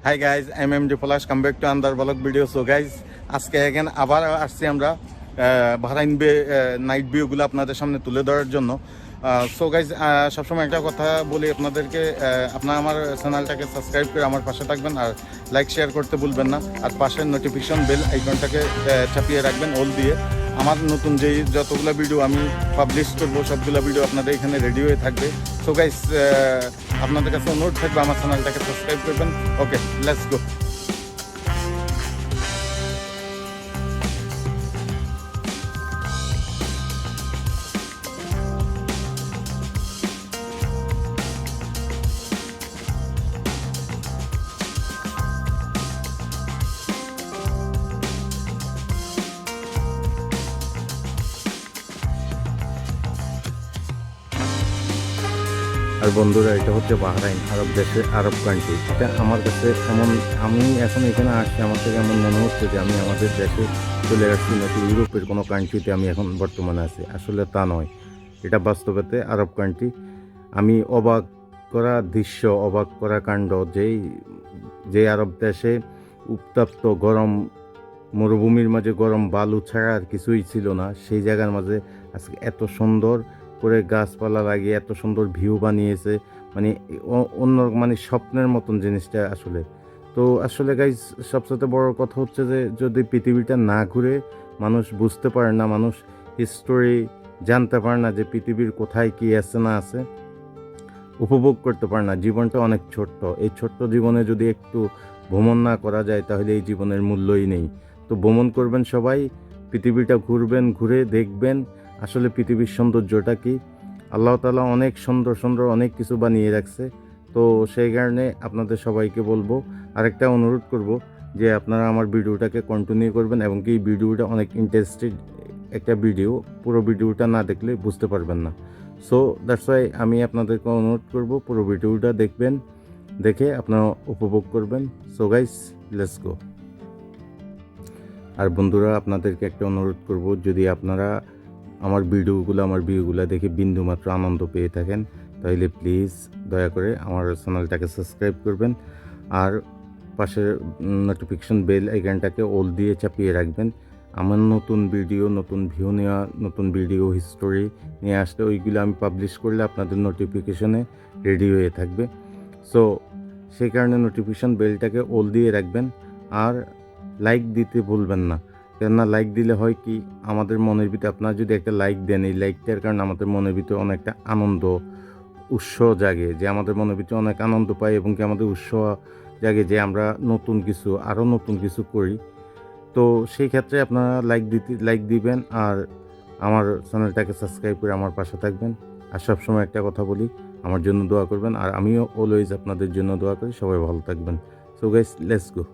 High guys MD Palash come back to another blog video. So guys আজকে এখানে আবার আসছি আমরা বাহরাইন নাইট ভিউগুলো আপনাদের সামনে তুলে ধরার জন্য। সো গাইজ সবসময় একটা কথা বলি আপনাদেরকে, আপনারা আমার চ্যানেলটাকে সাবস্ক্রাইব করে আমার পাশে থাকবেন আর লাইক শেয়ার করতে ভুলবেন না। আর পাশের নোটিফিকেশন বেল আইকনটাকে চাপিয়ে রাখবেন অল দিয়ে। আমার নতুন যেই যতগুলো ভিডিও আমি পাবলিশ করবো সবগুলো ভিডিও আপনাদের এখানে রেডি হয়ে থাকবে। সো গাইজ আপনাদের কাছে অনুরোধ থাকবে আমার চ্যানেলটাকে সাবস্ক্রাইব করবেন। ওকে, লেটস গো। আর বন্ধুরা, এটা হচ্ছে বাহরাইন, আরব দেশের আরব কান্ট্রি। এটা আমার কাছে এমন, আমি এখন এখানে আসছি, আমার থেকে এমন মনে হচ্ছে যে আমি আমাদের দেশে চলে আসছি, নাকি ইউরোপের কোনো কান্ট্রিতে আমি এখন বর্তমানে আছি। আসলে তা নয়, এটা বাস্তবেতে আরব কান্ট্রি। আমি অবাক করা দৃশ্য, অবাক করা কাণ্ড, যে আরব দেশে উত্তপ্ত গরম মরুভূমির মাঝে গরম বালু ছাড়া আর কিছুই ছিল না, সেই জায়গার মাঝে আজকে এত সুন্দর করে গাছপালা লাগিয়ে এত সুন্দর ভিউ বানিয়েছে। মানে অন্য, মানে স্বপ্নের মতন জিনিসটা আসলে। তো আসলে গাইজ, সবচেয়ে বড় কথা হচ্ছে যে যদি পৃথিবীটা না ঘুরে মানুষ বুঝতে পারে না, মানুষ হিস্টোরি জানতে পারে না যে পৃথিবীর কোথায় কী আছে না আছে, উপভোগ করতে পারে না। জীবনটা অনেক ছোট্ট, এই ছোট্ট জীবনে যদি একটু ভ্রমণ না করা যায় তাহলে এই জীবনের মূল্যই নেই। তো ভ্রমণ করবেন সবাই, পৃথিবীটা ঘুরবেন, ঘুরে দেখবেন আসলে পৃথিবীর সৌন্দর্যটা কি। আল্লাহ তাআলা অনেক সুন্দর সুন্দর অনেক কিছু বানিয়ে রাখছে। তো সেই কারণে আপনাদের সবাইকে বলবো, আরেকটা অনুরোধ করব যে আপনারা আমার ভিডিওটাকে কন্টিনিউ করবেন, এবং কি এই ভিডিওটা অনেক ইন্টারেস্টেড একটা ভিডিও, পুরো ভিডিওটা না দেখলে বুঝতে পারবেন না। সো দ্যাটস ওয়াই আমি আপনাদেরকে অনুরোধ করব পুরো ভিডিওটা দেখবেন, দেখে আপনারা উপভোগ করবেন। So guys, let's go. আর বন্ধুরা, আপনাদেরকে একটা অনুরোধ করব, যদি আপনারা আমার ভিউগুলো দেখে বিন্দুমাত্র আনন্দ পেয়ে থাকেন তাহলে প্লিজ দয়া করে আমার চ্যানেলটাকে সাবস্ক্রাইব করবেন, আর পাশের নোটিফিকেশন বেল আইকনটাকে অল দিয়ে চাপিয়ে রাখবেন। আমার নতুন ভিডিও, নতুন ভিউ নেওয়া, নতুন ভিডিও হিস্টোরি নিয়ে আসলে ওইগুলো আমি পাবলিশ করলে আপনাদের নোটিফিকেশনে রেডি হয়ে থাকবে। সো সেই কারণে নোটিফিকেশন বেলটাকে অল দিয়ে রাখবেন, আর লাইক দিতে ভুলবেন না। কেননা লাইক দিলে হয় কি, আমাদের মনের ভিতরে, আপনারা যদি একটা লাইক দেন, এই লাইকটার কারণে আমাদের মনের ভিতরে অনেকটা আনন্দ উৎসাহ জাগে, যে আমাদের মনের ভিতরে অনেক আনন্দ পাই, এবং কি আমাদের উৎসাহ জাগে যে আমরা আরও নতুন কিছু করি। তো সেই ক্ষেত্রে আপনারা লাইক দিবেন, আর আমার চ্যানেলটাকে সাবস্ক্রাইব করে আমার পাশে থাকবেন। আর সবসময় একটা কথা বলি, আমার জন্য দোয়া করবেন, আর আমিও অলওয়েজ আপনাদের জন্য দোয়া করি। সবাই ভালো থাকবেন। সো গাইস, লেটস গো।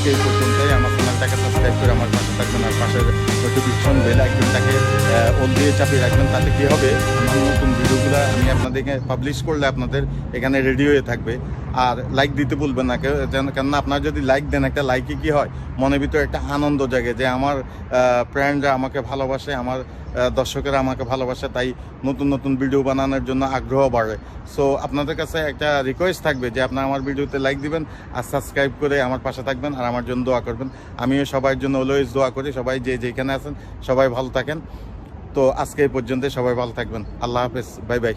আজকে এই পর্যন্তই। আমার চ্যানেলটাকে সাবস্ক্রাইব করে আমার পাশে থাকবেন, আর পাশের নোটিফিকেশন বেল আইকনটাকে অল দিয়ে চাপিয়ে রাখবেন। তাতে কী হবে, আমার নতুন ভিডিওগুলো আমি আপনাদেরকে পাবলিশ করলে আপনাদের এখানে রেডি হয়ে থাকবে। আর লাইক দিতে ভুলবেন না কেউ, কেননা আপনার যদি লাইক দেন, একটা লাইকে কী হয়, মনের ভিতরে একটা আনন্দ জাগে যে আমার ফ্রেন্ডরা আমাকে ভালোবাসে, আমার দর্শকেরা আমাকে ভালোবাসে, তাই নতুন নতুন ভিডিও বানানোর জন্য আগ্রহ বাড়ে। সো আপনাদের কাছে একটা রিকোয়েস্ট থাকবে যে আপনারা আমার ভিডিওতে লাইক দিবেন আর সাবস্ক্রাইব করে আমার পাশে থাকবেন আর আমার জন্য দোয়া করবেন। আমিও সবার জন্য অলওয়েজ দোয়া করি, সবাই যে যেখানে আছেন সবাই ভালো থাকেন। তো আজকে এই পর্যন্ত, সবাই ভালো থাকবেন। আল্লাহ হাফেজ, বাই বাই।